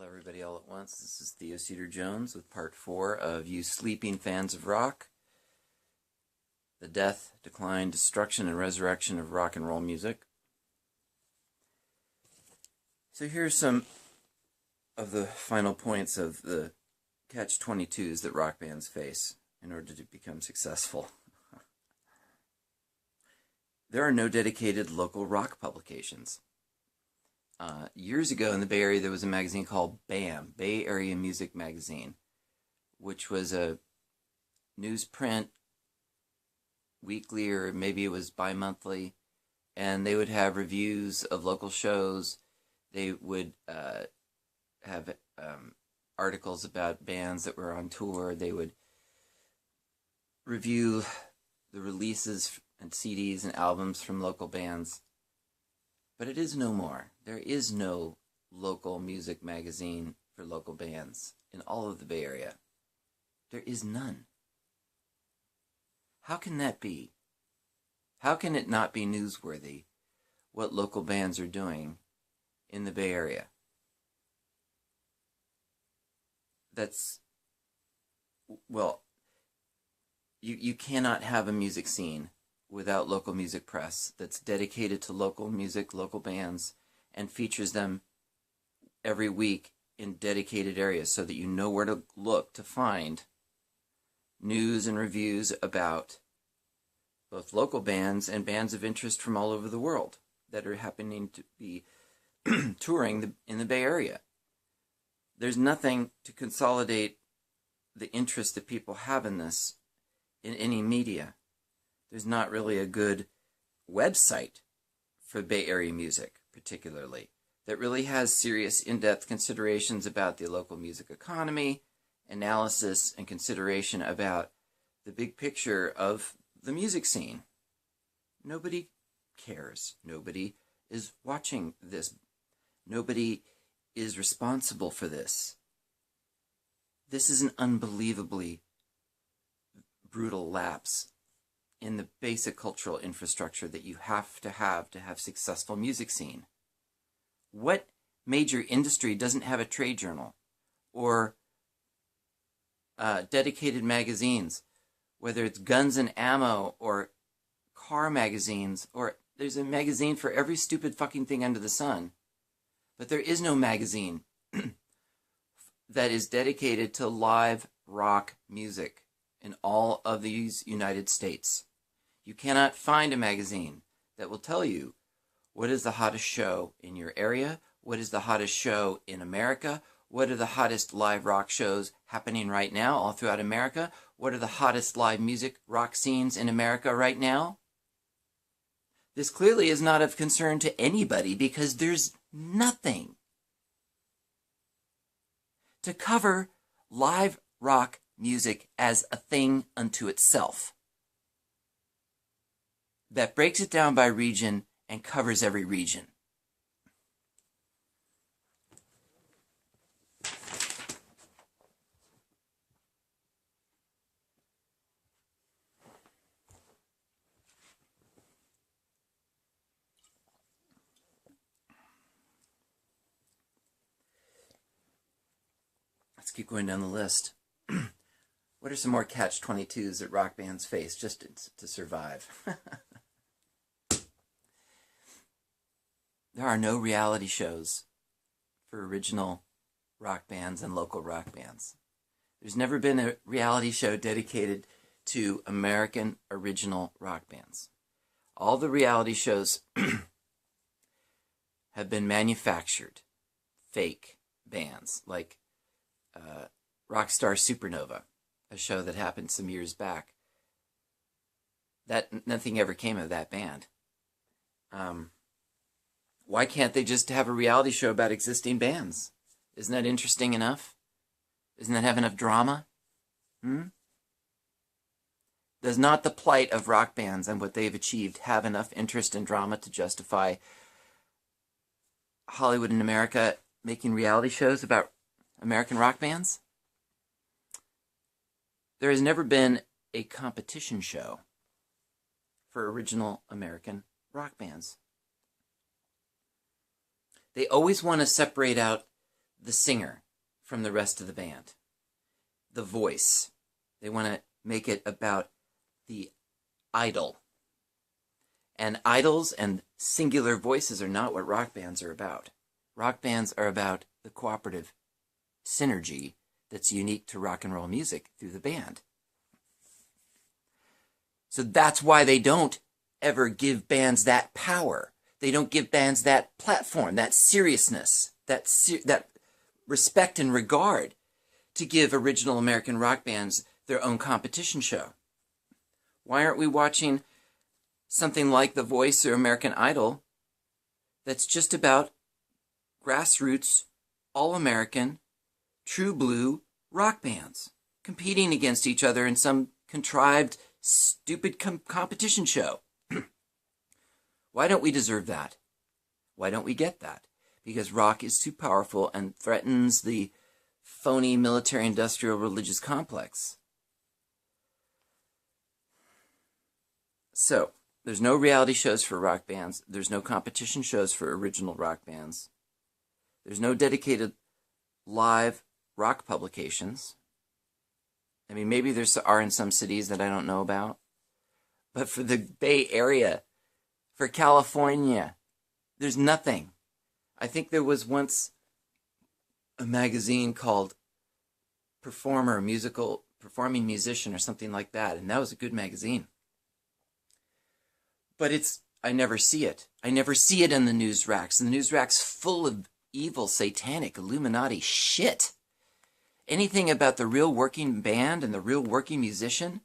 Hello, everybody, all at once. This is Theo Cedar Jones with part 4 of You Sleeping Fans of Rock: The Death, Decline, Destruction, and Resurrection of Rock and Roll Music. So here's some of the final points of the catch-22s that rock bands face in order to become successful. There are no dedicated local rock publications. Years ago in the Bay Area, there was a magazine called BAM, Bay Area Music Magazine, which was a newsprint, weekly, or maybe it was bi-monthly, and they would have reviews of local shows. They would have articles about bands that were on tour. They would review the releases and CDs and albums from local bands. But it is no more. There is no local music magazine for local bands in all of the Bay Area. There is none. How can that be? How can it not be newsworthy what local bands are doing in the Bay Area? You cannot have a music scene without local music press that's dedicated to local music, local bands, and features them every week in dedicated areas so that you know where to look to find news and reviews about both local bands and bands of interest from all over the world that are happening to be touring in the Bay Area. There's nothing to consolidate the interest that people have in this in any media. There's not really a good website for Bay Area music, particularly, that really has serious, in-depth considerations about the local music economy, analysis, and consideration about the big picture of the music scene. Nobody cares. Nobody is watching this. Nobody is responsible for this. This is an unbelievably brutal lapse in the basic cultural infrastructure that you have to have successful music scene. What major industry doesn't have a trade journal or dedicated magazines, whether it's Guns and Ammo or car magazines, or there's a magazine for every stupid fucking thing under the sun. But there is no magazine that is dedicated to live rock music in all of these United States. You cannot find a magazine that will tell you what is the hottest show in your area, what is the hottest show in America, what are the hottest live rock shows happening right now all throughout America, what are the hottest live music rock scenes in America right now. This clearly is not of concern to anybody because there's nothing to cover live rock music as a thing unto itself that breaks it down by region and covers every region. Let's keep going down the list. What are some more catch-22s that rock bands face just to survive? There are no reality shows for original rock bands and local rock bands. There's never been a reality show dedicated to American original rock bands. All the reality shows have been manufactured, fake bands, like Rockstar Supernova, a show that happened some years back. That nothing ever came of that band. Why can't they just have a reality show about existing bands? Isn't that interesting enough? Doesn't that have enough drama? Does not the plight of rock bands and what they've achieved have enough interest and drama to justify Hollywood and America making reality shows about American rock bands? There has never been a competition show for original American rock bands. They always want to separate out the singer from the rest of the band, the voice. They want to make it about the idol. And idols and singular voices are not what rock bands are about. Rock bands are about the cooperative synergy that's unique to rock and roll music through the band. So that's why they don't ever give bands that power. They don't give bands that platform, that seriousness, that respect and regard to give original American rock bands their own competition show. Why aren't we watching something like The Voice or American Idol that's just about grassroots, all-American, true blue rock bands competing against each other in some contrived, stupid competition show? Why don't we deserve that? Why don't we get that? Because rock is too powerful and threatens the phony military-industrial religious complex. So, there's no reality shows for rock bands. There's no competition shows for original rock bands. There's no dedicated live rock publications. I mean, maybe there are in some cities that I don't know about. But for the Bay Area, for California, there's nothing. I think there was once a magazine called Performing Musician or something like that, and that was a good magazine. But I never see it. I never see it in the news racks. And the news rack's full of evil, satanic, Illuminati shit. Anything about the real working band and the real working musician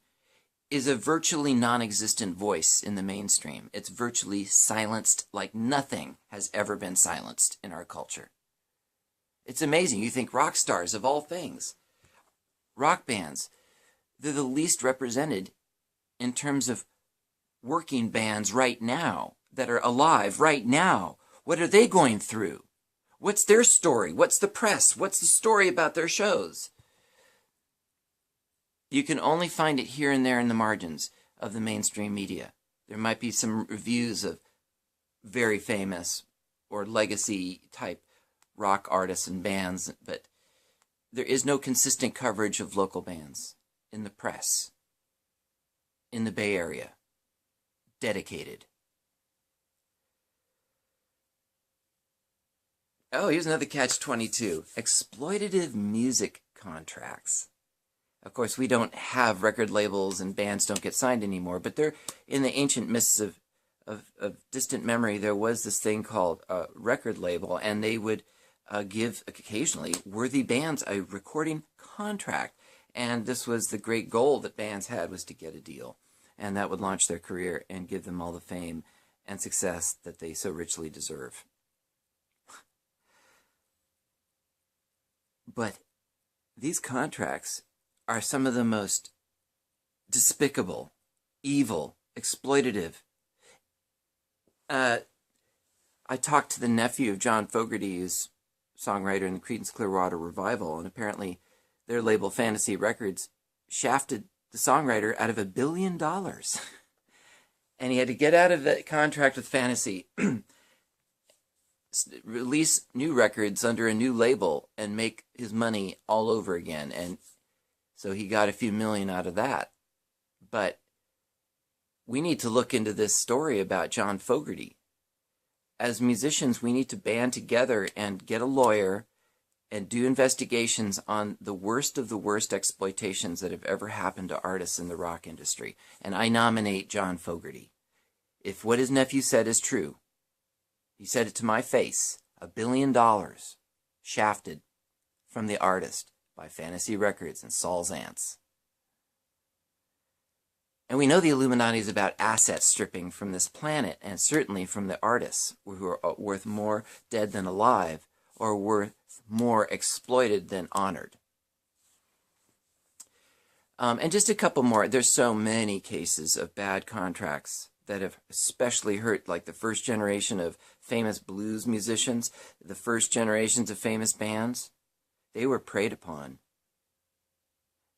is a virtually non-existent voice in the mainstream. It's virtually silenced like nothing has ever been silenced in our culture. It's amazing. You think rock stars, of all things, rock bands, they're the least represented in terms of working bands right now that are alive right now. What are they going through? What's their story? What's the press? What's the story about their shows? You can only find it here and there in the margins of the mainstream media. There might be some reviews of very famous or legacy type rock artists and bands, but there is no consistent coverage of local bands in the press, in the Bay Area, dedicated. Oh, here's another catch-22. Exploitative music contracts. Of course, we don't have record labels and bands don't get signed anymore, but they're in the ancient mists of distant memory. There was this thing called a record label, and they would give occasionally worthy bands a recording contract. And this was the great goal that bands had, was to get a deal. And that would launch their career and give them all the fame and success that they so richly deserve. But these contracts are some of the most despicable, evil, exploitative. I talked to the nephew of John Fogerty, who's songwriter in the Creedence Clearwater Revival, and apparently their label Fantasy Records shafted the songwriter out of $1 billion. And he had to get out of the contract with Fantasy, release new records under a new label, and make his money all over again. And so he got a few million out of that. But we need to look into this story about John Fogerty. As musicians, we need to band together and get a lawyer and do investigations on the worst of the worst exploitations that have ever happened to artists in the rock industry. And I nominate John Fogerty. If what his nephew said is true, he said it to my face, $1 billion shafted from the artist by Fantasy Records and Saul's Ants. And we know the Illuminati is about asset stripping from this planet, and certainly from the artists, who are worth more dead than alive, or worth more exploited than honored. And just a couple more. There's so many cases of bad contracts that have especially hurt, like the first generation of famous blues musicians, the first generations of famous bands. They were preyed upon.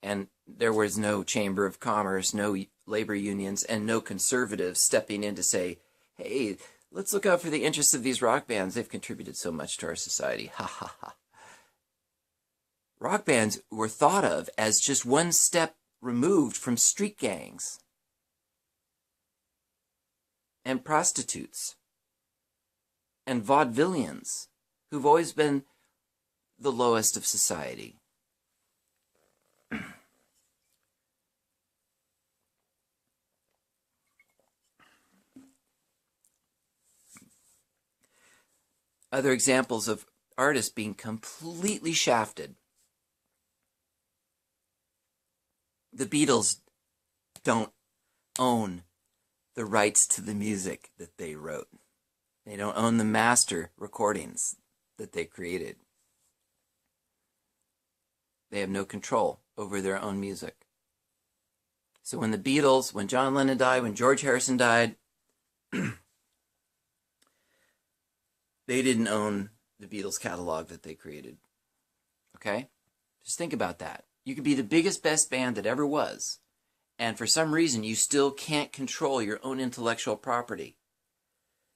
And there was no Chamber of Commerce, no labor unions, and no conservatives stepping in to say, hey, let's look out for the interests of these rock bands. They've contributed so much to our society. Ha ha ha. rock bands were thought of as just one step removed from street gangs and prostitutes and vaudevillians who've always been the lowest of society. Other examples of artists being completely shafted. The Beatles don't own the rights to the music that they wrote. They don't own the master recordings that they created. They have no control over their own music. So when the Beatles, when John Lennon died, when George Harrison died, they didn't own the Beatles catalog that they created. Okay? Just think about that. You could be the biggest, best band that ever was, and for some reason you still can't control your own intellectual property.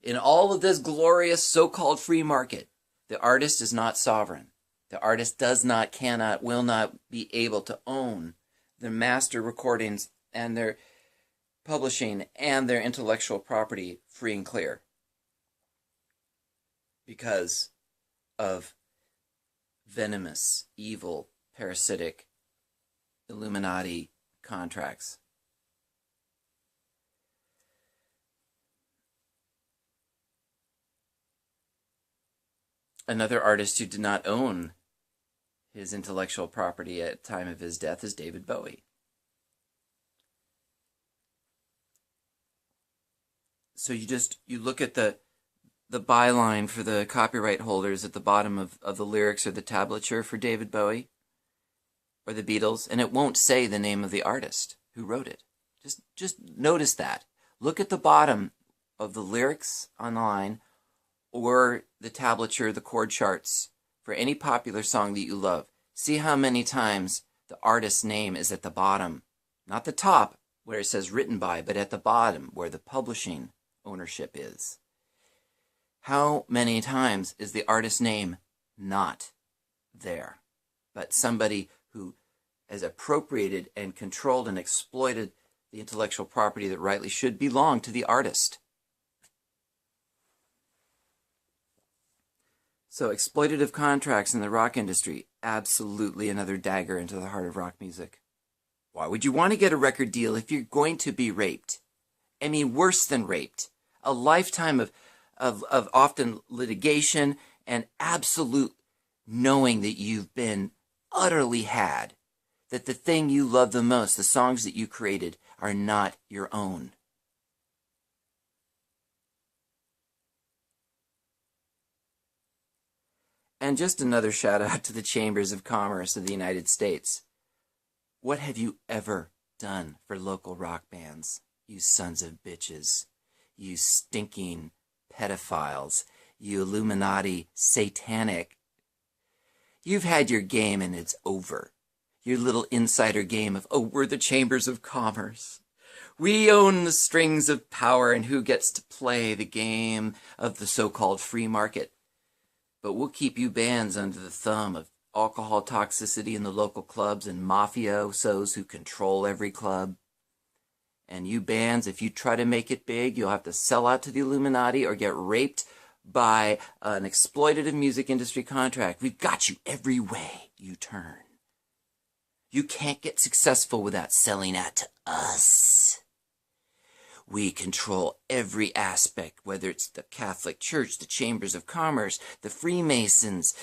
In all of this glorious so-called free market, the artist is not sovereign. The artist does not, cannot, will not be able to own their master recordings and their publishing and their intellectual property free and clear, because of venomous, evil, parasitic Illuminati contracts. Another artist who did not own his intellectual property at the time of his death is David Bowie. So you look at the byline for the copyright holders at the bottom of the lyrics or the tablature for David Bowie or the Beatles, and it won't say the name of the artist who wrote it. Just notice that. Look at the bottom of the lyrics online or the tablature, the chord charts for any popular song that you love. See how many times the artist's name is at the bottom. Not the top where it says written by, but at the bottom where the publishing ownership is. How many times is the artist's name not there, but somebody who has appropriated and controlled and exploited the intellectual property that rightly should belong to the artist? So exploitative contracts in the rock industry, absolutely another dagger into the heart of rock music. Why would you want to get a record deal if you're going to be raped? I mean, worse than raped. A lifetime of often litigation and absolute knowing that you've been utterly had, that the thing you love the most, the songs that you created, are not your own. And just another shout out to the Chambers of Commerce of the United States. What have you ever done for local rock bands, you sons of bitches? You stinking pedophiles, you Illuminati satanic. You've had your game and it's over. Your little insider game of, oh, we're the Chambers of Commerce. We own the strings of power and who gets to play the game of the so-called free market. But we'll keep you bands under the thumb of alcohol toxicity in the local clubs and mafiosos who control every club. And you bands, if you try to make it big, you'll have to sell out to the Illuminati or get raped by an exploitative music industry contract. We've got you every way you turn. You can't get successful without selling out to us. We control every aspect, whether it's the Catholic Church, the Chambers of Commerce, the Freemasons,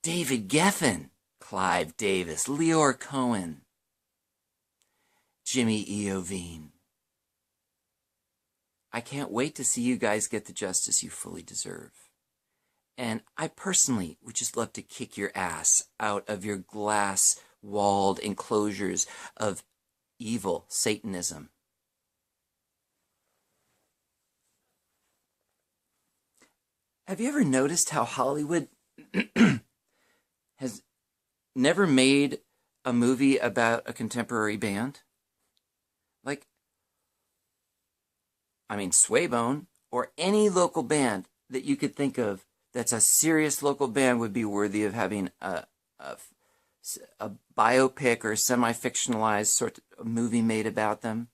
David Geffen, Clive Davis, Leor Cohen, Jimmy Iovine. I can't wait to see you guys get the justice you fully deserve. And I personally would just love to kick your ass out of your glass-walled enclosures of evil Satanism. Have you ever noticed how Hollywood has never made a movie about a contemporary band? Like, I mean, Swaybone, or any local band that you could think of that's a serious local band would be worthy of having a a biopic or semi-fictionalized sort of movie made about them,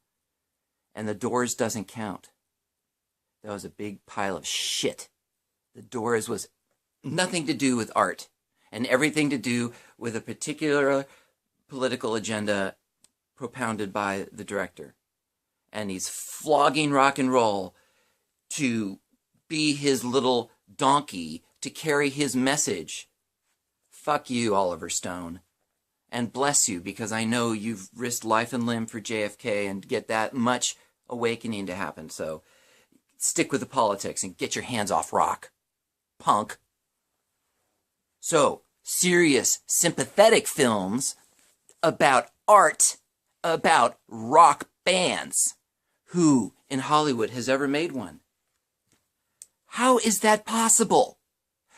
and The Doors doesn't count. That was a big pile of shit. The Doors was nothing to do with art and everything to do with a particular political agenda propounded by the director. And he's flogging rock and roll to be his little donkey to carry his message. Fuck you, Oliver Stone. And bless you, because I know you've risked life and limb for JFK and get that much awakening to happen. So stick with the politics and get your hands off rock, punk. So, serious, sympathetic films about art, about rock bands. Who in Hollywood has ever made one? How is that possible?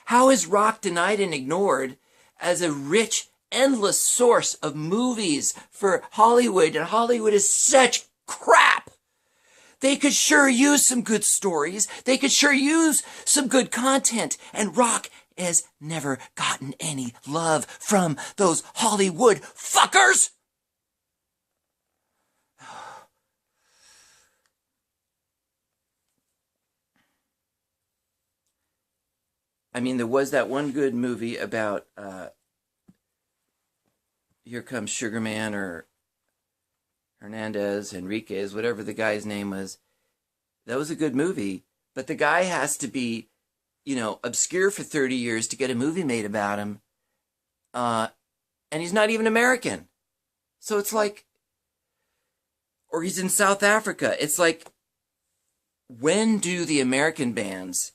How is rock denied and ignored as a rich, endless source of movies for Hollywood? And Hollywood is such crap. They could sure use some good stories. They could sure use some good content. And rock has never gotten any love from those Hollywood fuckers. I mean, there was that one good movie about Here Comes Sugar Man, or Hernandez, Enriquez, whatever the guy's name was. That was a good movie, but the guy has to be, obscure for 30 years to get a movie made about him. And he's not even American. So it's like, or he's in South Africa. It's like, when do the American bands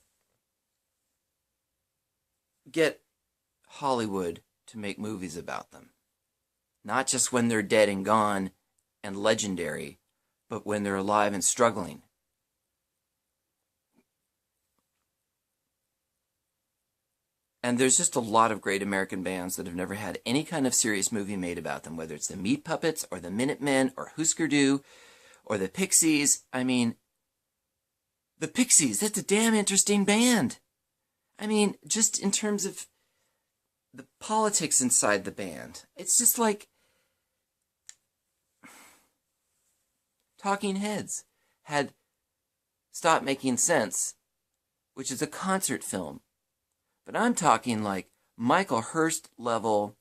get Hollywood to make movies about them? Not just when they're dead and gone and legendary, but when they're alive and struggling. And there's just a lot of great American bands that have never had any kind of serious movie made about them, whether it's the Meat Puppets or the Minutemen or Husker Du or the Pixies. I mean, the Pixies, that's a damn interesting band. I mean, just in terms of the politics inside the band, it's just like Talking Heads had Stop Making Sense, which is a concert film. But I'm talking like Michael Hurst level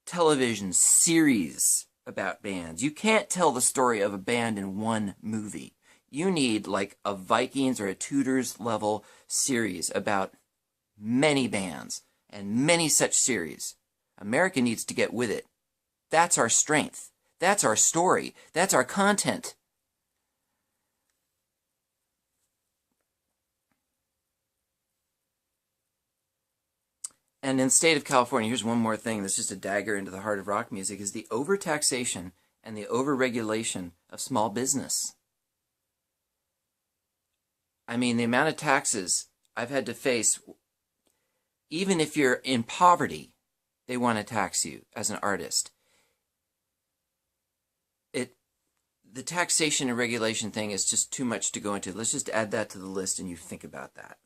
television series about bands. You can't tell the story of a band in one movie. You need like a Vikings or a Tudors level series about many bands and many such series. America needs to get with it. That's our strength. That's our story. That's our content. And in the state of California, here's one more thing that's just a dagger into the heart of rock music, is the overtaxation and the overregulation of small business. I mean, the amount of taxes I've had to face, even if you're in poverty, they want to tax you as an artist. The taxation and regulation thing is just too much to go into. Let's just add that to the list and you think about that.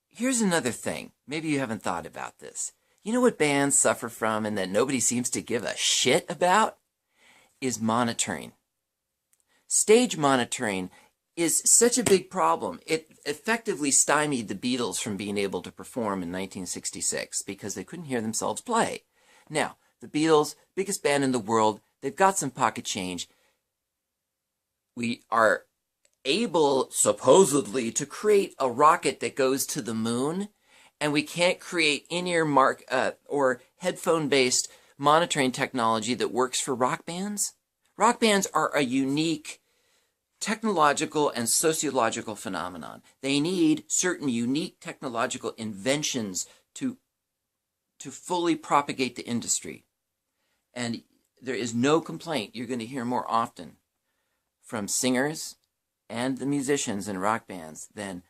Here's another thing. Maybe you haven't thought about this. You know what bands suffer from and that nobody seems to give a shit about? Is monitoring. Stage monitoring is such a big problem. It effectively stymied the Beatles from being able to perform in 1966 because they couldn't hear themselves play. Now, the Beatles, biggest band in the world, they've got some pocket change. We are able, supposedly, to create a rocket that goes to the moon, and we can't create in-ear or headphone-based monitoring technology that works for rock bands? Rock bands are a unique technological and sociological phenomenon. They need certain unique technological inventions to fully propagate the industry. And there is no complaint you're going to hear more often from singers and the musicians in rock bands than,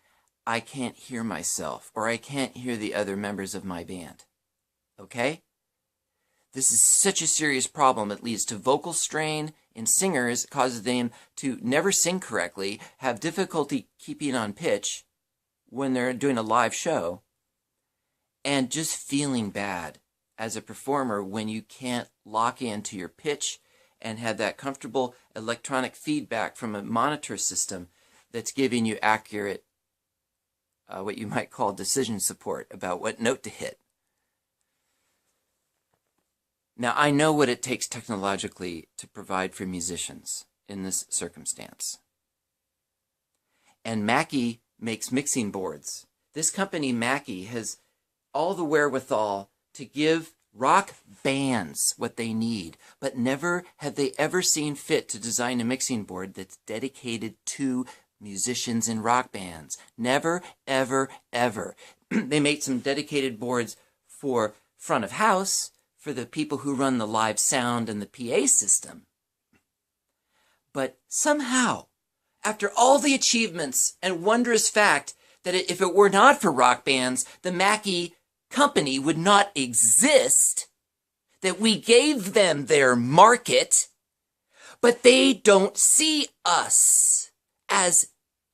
I can't hear myself, or I can't hear the other members of my band. Okay? This is such a serious problem. It leads to vocal strain in singers, causes them to never sing correctly, have difficulty keeping on pitch when they're doing a live show. and just feeling bad as a performer when you can't lock into your pitch and have that comfortable electronic feedback from a monitor system that's giving you accurate, what you might call decision support about what note to hit. Now, I know what it takes technologically to provide for musicians in this circumstance. And Mackie makes mixing boards. This company, Mackie, has all the wherewithal to give rock bands what they need, but never have they ever seen fit to design a mixing board that's dedicated to musicians in rock bands. Never, ever, ever. They make some dedicated boards for front of house, for the people who run the live sound and the PA system. But somehow, after all the achievements and wondrous fact that if it were not for rock bands, the Mackie company would not exist, that we gave them their market, but they don't see us as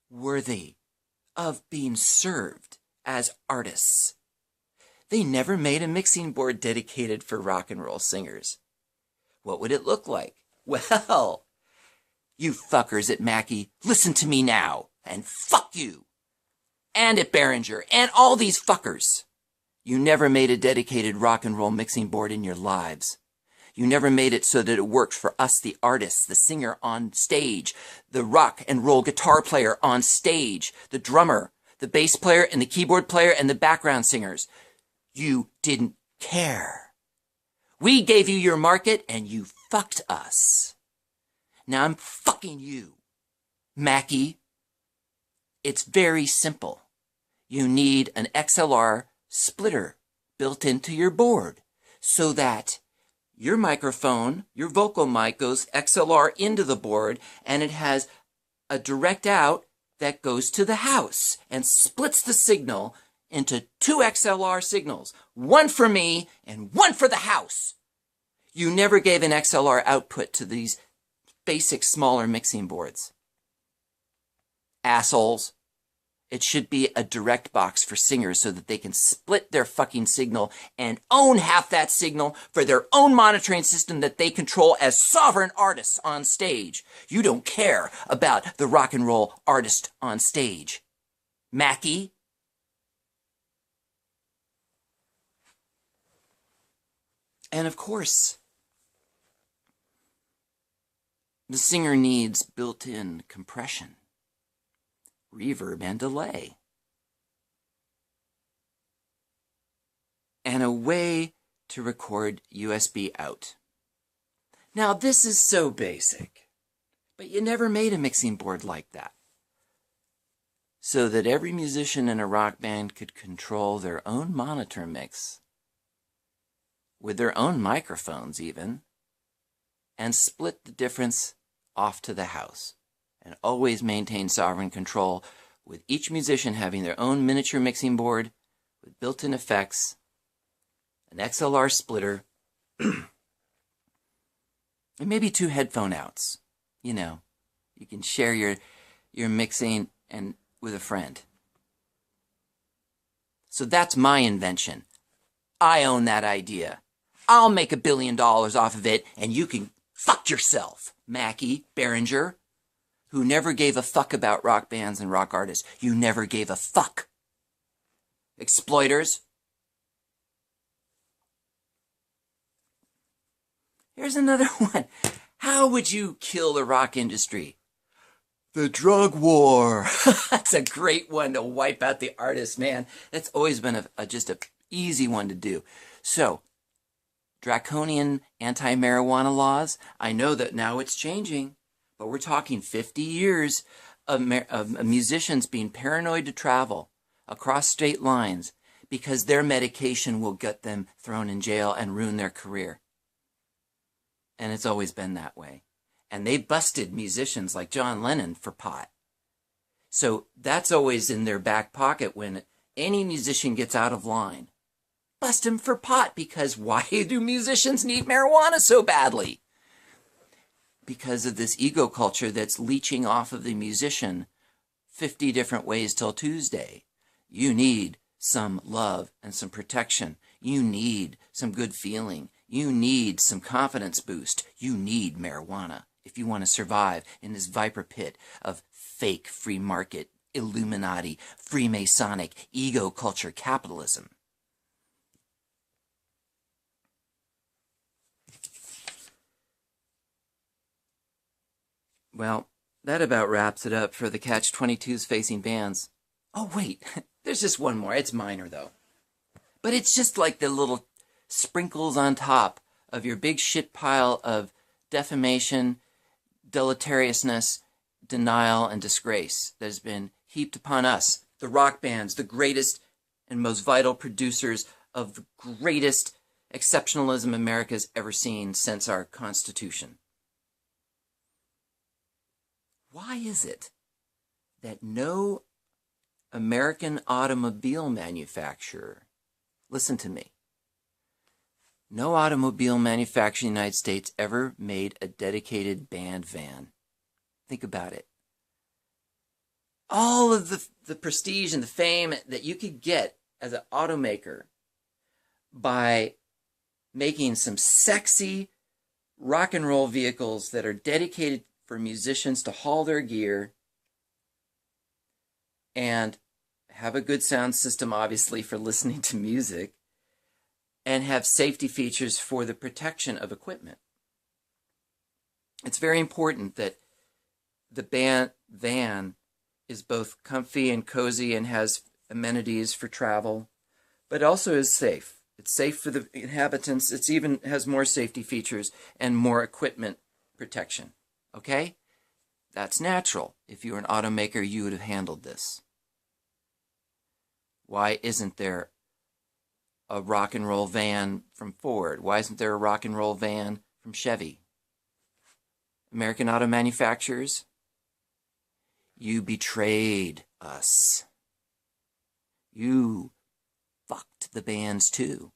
worthy of being served as artists. They never made a mixing board dedicated for rock and roll singers. What would it look like? Well, you fuckers at Mackie, listen to me now, and fuck you. And at Behringer, and all these fuckers. You never made a dedicated rock and roll mixing board in your lives. You never made it so that it worked for us, the artists, the singer on stage, the rock and roll guitar player on stage, the drummer, the bass player and the keyboard player and the background singers. You didn't care. We gave you your market and you fucked us. Now I'm fucking you, Mackie. It's very simple. You need an XLR splitter built into your board so that your microphone, your vocal mic, goes XLR into the board and it has a direct out that goes to the house and splits the signal into 2 XLR signals, one for me and one for the house. You never gave an XLR output to these basic smaller mixing boards. Assholes. It should be a direct box for singers so that they can split their fucking signal and own half that signal for their own monitoring system that they control as sovereign artists on stage. You don't care about the rock and roll artist on stage. Mackie? And of course, the singer needs built-in compression, reverb, and delay. And a way to record USB out. Now, this is so basic, but you never made a mixing board like that. So that every musician in a rock band could control their own monitor mix, with their own microphones even, and split the difference off to the house, and always maintain sovereign control, with each musician having their own miniature mixing board with built-in effects, an XLR splitter, and maybe 2 headphone outs. You know, you can share your mixing and with a friend. So that's my invention. I own that idea. I'll make $1 billion off of it, and you can fuck yourself, Mackie, Behringer, who never gave a fuck about rock bands and rock artists. You never gave a fuck. Exploiters. Here's another one. How would you kill the rock industry? The drug war. That's a great one to wipe out the artist, man. That's always been just an easy one to do. So, draconian anti-marijuana laws. I know that now it's changing, but we're talking 50 years of musicians being paranoid to travel across state lines because their medication will get them thrown in jail and ruin their career. And it's always been that way. And they busted musicians like John Lennon for pot. So that's always in their back pocket when any musician gets out of line. Bust him for pot, because why do musicians need marijuana so badly? Because of this ego culture that's leeching off of the musician 50 different ways till Tuesday. You need some love and some protection. You need some good feeling. You need some confidence boost. You need marijuana if you want to survive in this viper pit of fake free market, Illuminati, Freemasonic, ego culture capitalism. Well, that about wraps it up for the Catch-22s facing bands. Oh, wait, there's just one more. It's minor, though. But it's just like the little sprinkles on top of your big shit pile of defamation, deleteriousness, denial, and disgrace that has been heaped upon us, the rock bands, the greatest and most vital producers of the greatest exceptionalism America's ever seen since our Constitution. Why is it that no American automobile manufacturer, listen to me, no automobile manufacturer in the United States ever made a dedicated band van? Think about it. All of the prestige and the fame that you could get as an automaker by making some sexy rock and roll vehicles that are dedicated for musicians to haul their gear and have a good sound system, obviously, for listening to music, and have safety features for the protection of equipment. It's very important that the band van is both comfy and cozy and has amenities for travel, but also is safe. It's safe for the inhabitants. It's even has more safety features and more equipment protection. Okay? That's natural. If you were an automaker, you would have handled this. Why isn't there a rock and roll van from Ford? Why isn't there a rock and roll van from Chevy? American auto manufacturers, you betrayed us. You fucked the bands too.